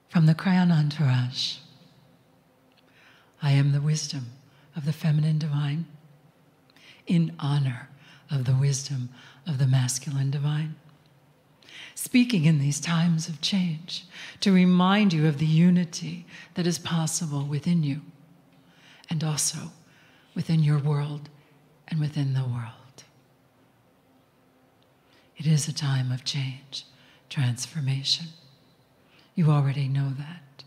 From the Kryon entourage, I am the wisdom of the feminine divine in honor of the wisdom of the masculine divine. Speaking in these times of change to remind you of the unity that is possible within you and also within your world and within the world. It is a time of change, transformation. You already know that.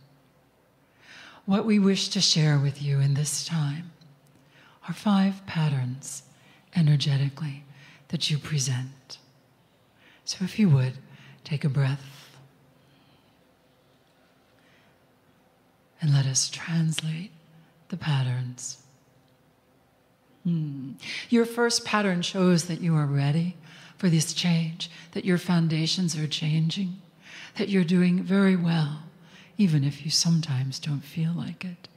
What we wish to share with you in this time are 5 patterns energetically that you present. So if you would, take a breath and let us translate the patterns. Your first pattern shows that you are ready for this change, that your foundations are changing, that you're doing very well, even if you sometimes don't feel like it.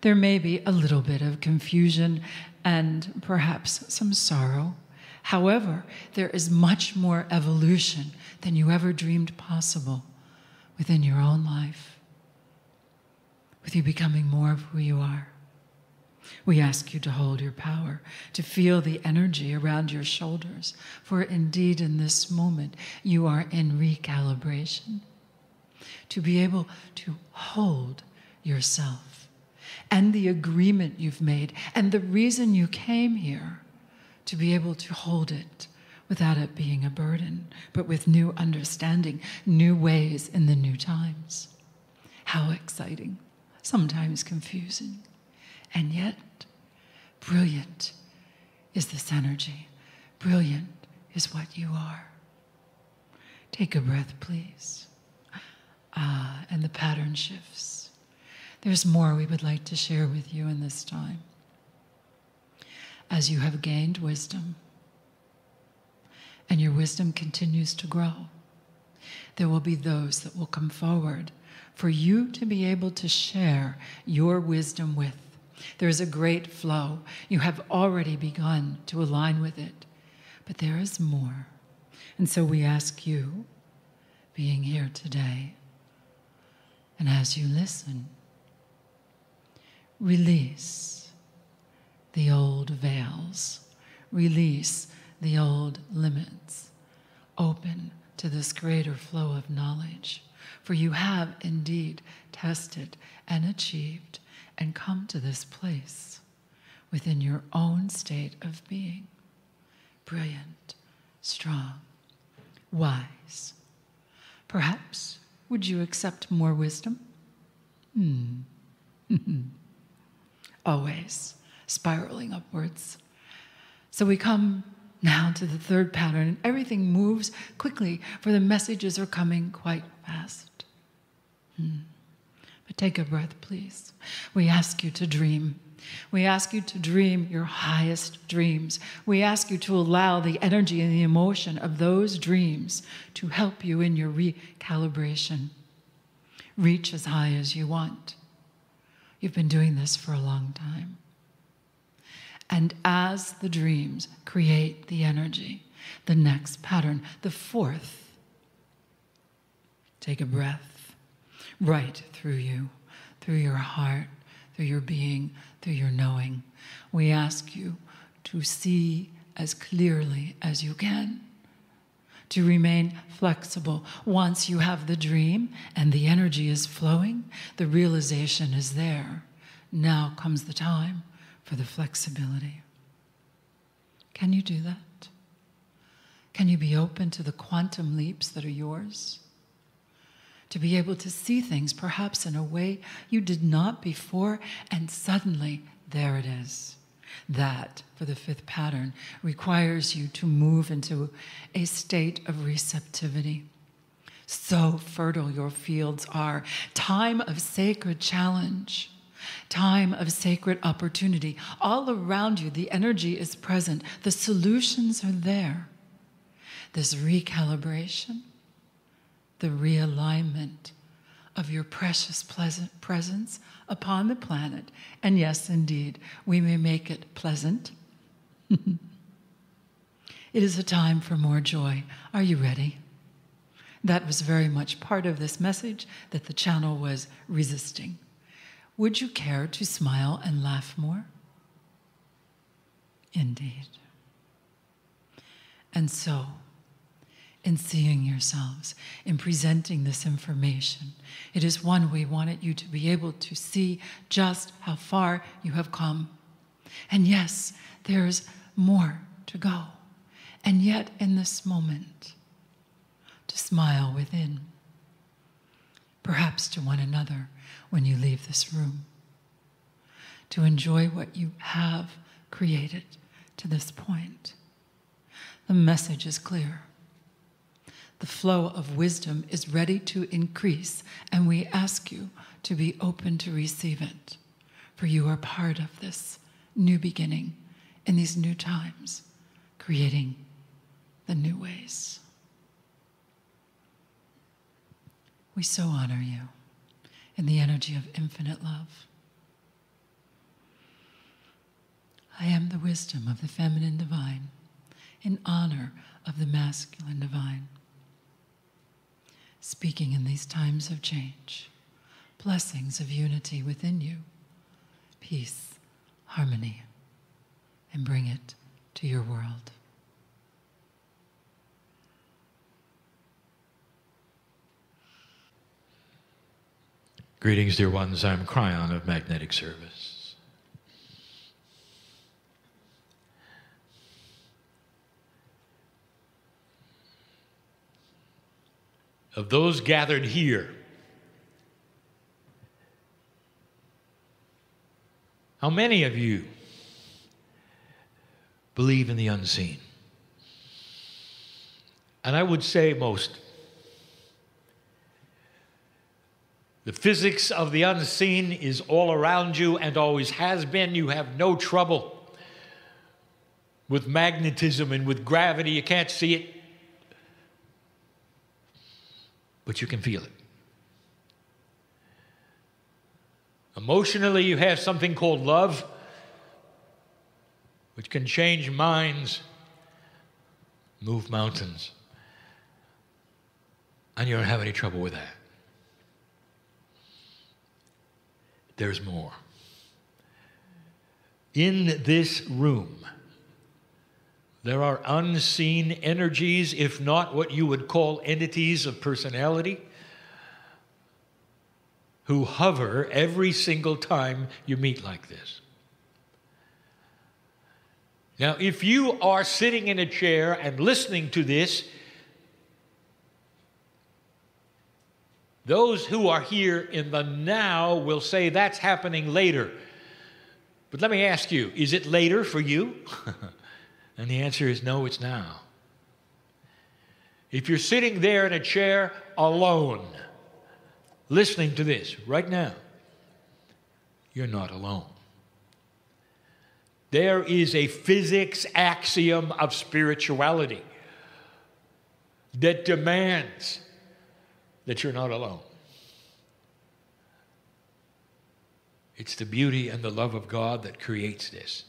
There may be a little bit of confusion and perhaps some sorrow. However, there is much more evolution than you ever dreamed possible within your own life, with you becoming more of who you are. We ask you to hold your power, to feel the energy around your shoulders, for indeed in this moment you are in recalibration. To be able to hold yourself and the agreement you've made and the reason you came here, to be able to hold it without it being a burden, but with new understanding, new ways in the new times. How exciting, sometimes confusing, and yet brilliant is this energy. Brilliant is what you are. Take a breath, please. And the pattern shifts. There's more we would like to share with you in this time. As you have gained wisdom, and your wisdom continues to grow, there will be those that will come forward for you to be able to share your wisdom with. There is a great flow. You have already begun to align with it, but there is more. And so we ask you, being here today, and as you listen, release the old veils, release the old limits, open to this greater flow of knowledge. For you have indeed tested and achieved and come to this place within your own state of being. Brilliant, strong, wise. Perhaps, would you accept more wisdom? Always spiraling upwards. So we come now to the third pattern, and everything moves quickly, for the messages are coming quite fast. But take a breath, please. We ask you to dream. We ask you to dream your highest dreams. We ask you to allow the energy and the emotion of those dreams to help you in your recalibration. Reach as high as you want. You've been doing this for a long time. And as the dreams create the energy, the next pattern, the fourth, take a breath right through you, through your heart, through your being, through your knowing. We ask you to see as clearly as you can, to remain flexible. Once you have the dream and the energy is flowing, the realization is there. Now comes the time for the flexibility. Can you do that? Can you be open to the quantum leaps that are yours? To be able to see things perhaps in a way you did not before, and suddenly there it is. That, for the fifth pattern, requires you to move into a state of receptivity. So fertile your fields are. Time of sacred challenge. Time of sacred opportunity. All around you, the energy is present. The solutions are there. This recalibration, the realignment of your precious, pleasant presence upon the planet. And yes, indeed, we may make it pleasant. It is a time for more joy. Are you ready? That was very much part of this message that the channel was resisting. Would you care to smile and laugh more? Indeed. And so, in seeing yourselves, in presenting this information, it is one we wanted you to be able to see just how far you have come. And yes, there's more to go. And yet, in this moment, to smile within, perhaps to one another when you leave this room, to enjoy what you have created to this point. The message is clear. The flow of wisdom is ready to increase, and we ask you to be open to receive it, for you are part of this new beginning in these new times, creating the new ways. We so honor you in the energy of infinite love. I am the wisdom of the feminine divine in honor of the masculine divine. Speaking in these times of change, blessings of unity within you, peace, harmony, and bring it to your world. Greetings, dear ones. I'm Kryon of Magnetic Service. Of those gathered here, how many of you believe in the unseen? And I would say most. The physics of the unseen is all around you and always has been. You have no trouble with magnetism and with gravity. You can't see it, but you can feel it. Emotionally, you have something called love, which can change minds, move mountains, and you don't have any trouble with that. There's more. In this room, there are unseen energies, if not what you would call entities of personality, who hover every single time you meet like this. Now, if you are sitting in a chair and listening to this, those who are here in the now will say that's happening later. But let me ask you, is it later for you? And the answer is no, it's now. If you're sitting there in a chair alone, listening to this right now, you're not alone. There is a physics axiom of spirituality that demands that you're not alone. It's the beauty and the love of God that creates this.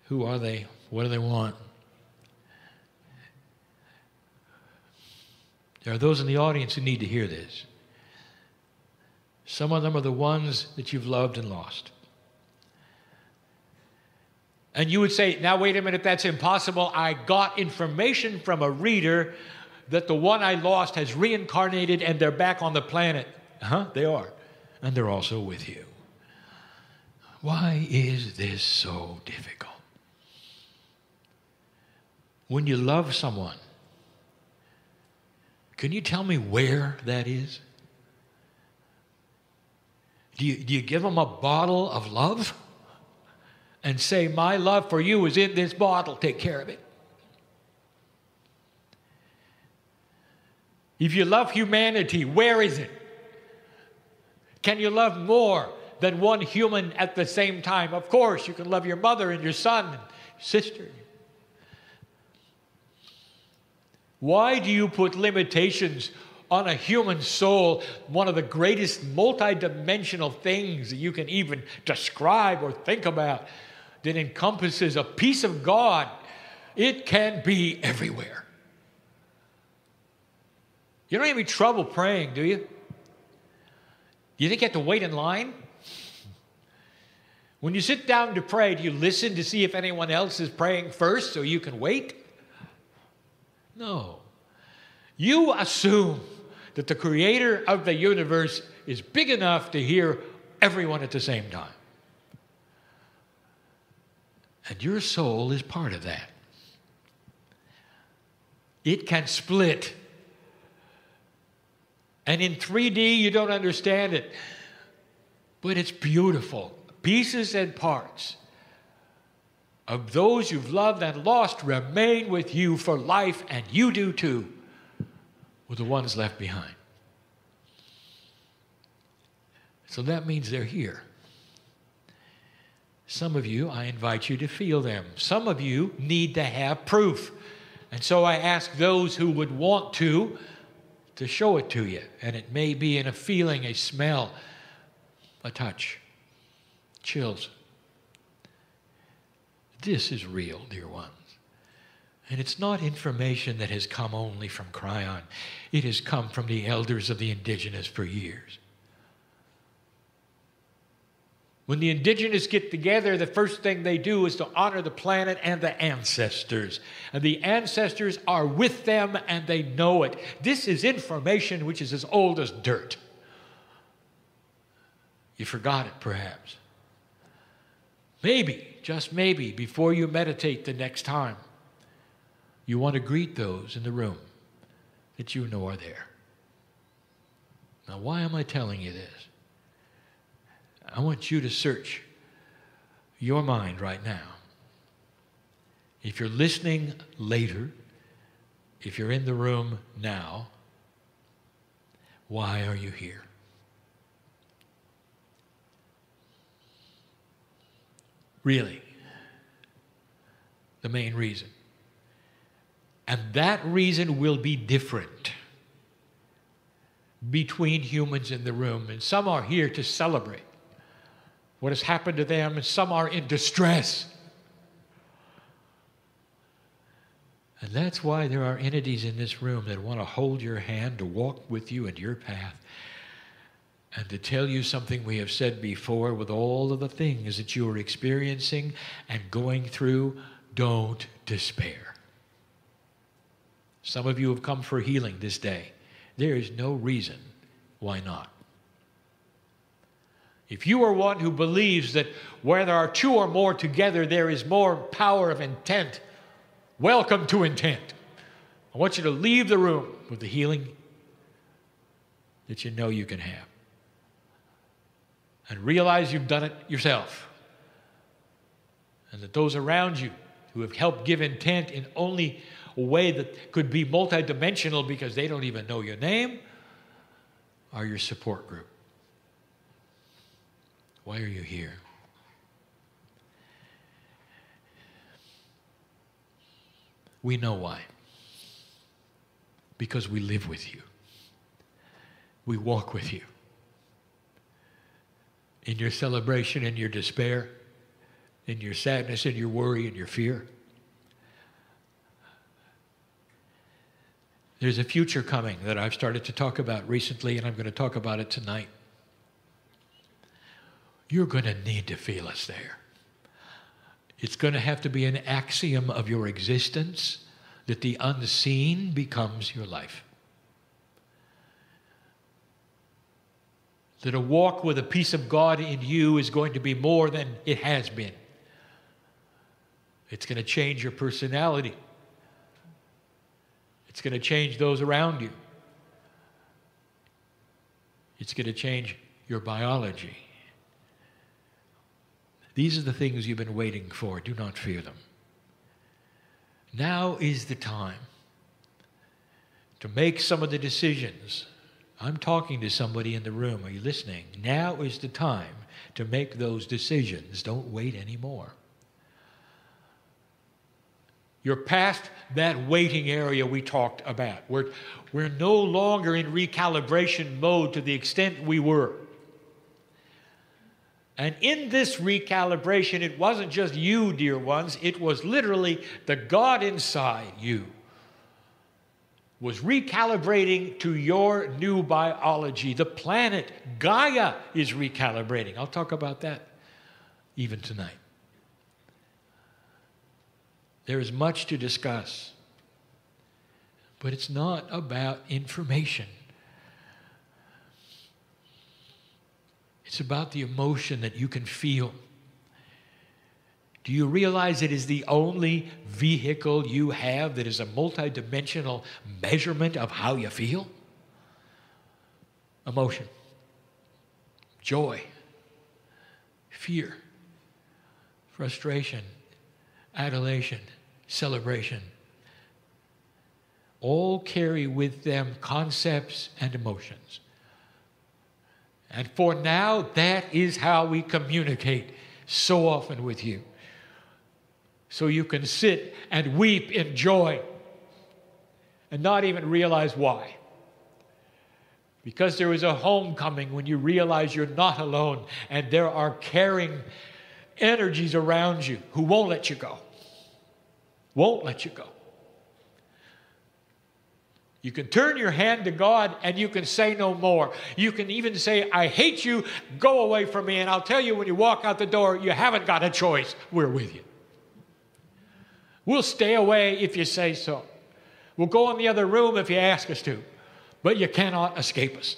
Who are they? What do they want? There are those in the audience who need to hear this. Some of them are the ones that you've loved and lost. And you would say, now wait a minute, that's impossible. I got information from a reader that the one I lost has reincarnated and they're back on the planet. They are. And they're also with you. Why is this so difficult? When you love someone, can you tell me where that is? Do you give them a bottle of love and say, my love for you is in this bottle, take care of it? If you love humanity, where is it? Can you love more than one human at the same time? Of course, you can love your mother and your son and your sister. Why do you put limitations on a human soul, one of the greatest multidimensional things that you can even describe or think about, that encompasses a piece of God? It can be everywhere. You don't have any trouble praying, do you? You think you have to wait in line? When you sit down to pray, do you listen to see if anyone else is praying first so you can wait? No. You assume that the creator of the universe is big enough to hear everyone at the same time. And your soul is part of that. It can split. And in 3D, you don't understand it. But it's beautiful. Pieces and parts of those you've loved and lost remain with you for life, and you do too, with the ones left behind. So that means they're here. Some of you, I invite you to feel them. Some of you need to have proof. And so I ask those who would want to show it to you. And it may be in a feeling, a smell, a touch, chills. This is real, dear ones. And it's not information that has come only from Kryon. It has come from the elders of the indigenous for years. When the indigenous get together, the first thing they do is to honor the planet and the ancestors. And the ancestors are with them and they know it. This is information which is as old as dirt. You forgot it, perhaps. Maybe, just maybe, before you meditate the next time, you want to greet those in the room that you know are there. Now, why am I telling you this? I want you to search your mind right now. If you're listening later, if you're in the room now, why are you here? Really, the main reason. And that reason will be different between humans in the room. And some are here to celebrate what has happened to them, and some are in distress. And that's why there are entities in this room that want to hold your hand, to walk with you in your path, and to tell you something we have said before. With all of the things that you are experiencing and going through, don't despair. Some of you have come for healing this day. There is no reason why not. If you are one who believes that where there are two or more together, there is more power of intent, welcome to intent. I want you to leave the room with the healing that you know you can have. And realize you've done it yourself. And that those around you who have helped give intent in only a way that could be multidimensional because they don't even know your name are your support group. Why are you here? We know why. Because we live with you. We walk with you. In your celebration, in your despair, in your sadness, in your worry, in your fear. There's a future coming that I've started to talk about recently, and I'm going to talk about it tonight. You're going to need to feel us there. It's going to have to be an axiom of your existence that the unseen becomes your life. That a walk with a piece of God in you is going to be more than it has been. It's going to change your personality. It's going to change those around you. It's going to change your biology. These are the things you've been waiting for. Do not fear them. Now is the time to make some of the decisions. I'm talking to somebody in the room. Are you listening? Now is the time to make those decisions. Don't wait anymore. You're past that waiting area we talked about. We're no longer in recalibration mode to the extent we were. And in this recalibration, it wasn't just you, dear ones. It was literally the God inside you was recalibrating to your new biology. The planet Gaia is recalibrating. I'll talk about that even tonight. There is much to discuss, but it's not about information. It's about the emotion that you can feel. Do you realize it is the only vehicle you have that is a multidimensional measurement of how you feel? Emotion, joy, fear, frustration, adulation, celebration. All carry with them concepts and emotions. And for now, that is how we communicate so often with you. So you can sit and weep in joy and not even realize why. Because there is a homecoming when you realize you're not alone and there are caring energies around you who won't let you go. Won't let you go. You can turn your hand to God and you can say no more. You can even say, I hate you, go away from me. And I'll tell you when you walk out the door, you haven't got a choice. We're with you. We'll stay away if you say so. We'll go in the other room if you ask us to. But you cannot escape us.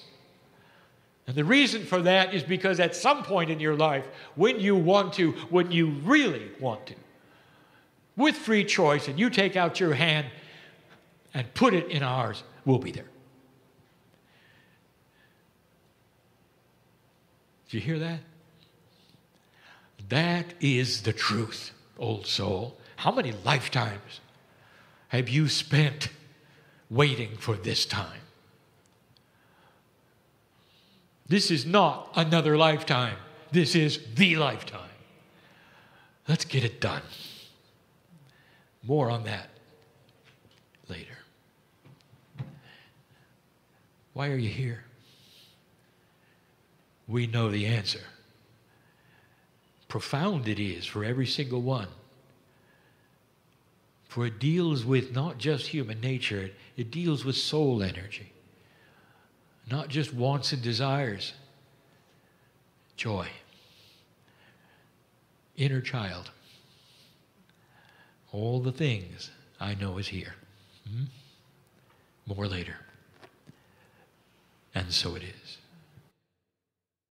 And the reason for that is because at some point in your life, when you want to, when you really want to, with free choice, and you take out your hand and put it in ours, we'll be there. Did you hear that? That is the truth, old soul. How many lifetimes have you spent waiting for this time? This is not another lifetime. This is the lifetime. Let's get it done. More on that later. Why are you here? We know the answer. Profound it is for every single one. For it deals with not just human nature, it deals with soul energy. Not just wants and desires. Joy. Inner child. All the things I know is here. More later. And so it is.